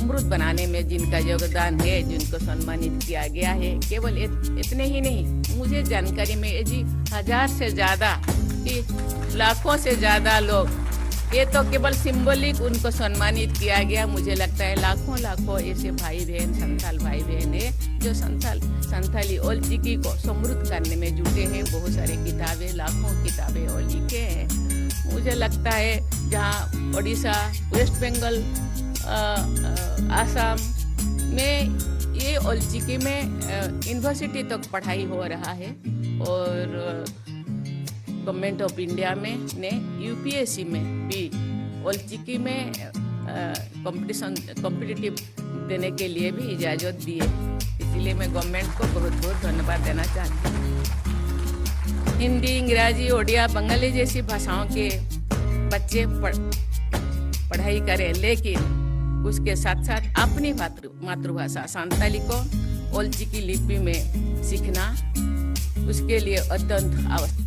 समृद्ध बनाने में जिनका योगदान है, जिनको सम्मानित किया गया है। केवल इतने ही नहीं, मुझे जानकारी में ये जी 1000 से ज़्यादा कि लाखों से ज़्यादा लोग, ये तो केवल सिंबलिक उनको सम्मानित किया गया। मुझे लगता है लाखों लाखों ऐसे भाई बहन, संथाल भाई बहन है जो संथाली ओल्चिकी को समृद्ध करने में जुटे हैं। बहुत सारे किताबें, लाखों किताबें और लिखे हैं। मुझे लगता है जहाँ उड़ीसा, वेस्ट बंगाल, आसाम में ये ओल्चिकी में यूनिवर्सिटी तक पढ़ाई हो रहा है और गवर्नमेंट ऑफ इंडिया में ने यूपीएससी में भी ओल्चिकी में कॉम्पिटिटिव देने के लिए भी इजाज़त दी है। इसलिए मैं गवर्नमेंट को बहुत बहुत धन्यवाद देना चाहती हूँ। हिंदी, अंग्रेजी, ओडिया, बंगाली जैसी भाषाओं के बच्चे पढ़ाई करें, लेकिन उसके साथ साथ अपनी मातृभाषा संथाली को ओल्चिकी लिपि में सीखना उसके लिए अत्यंत आवश्यक।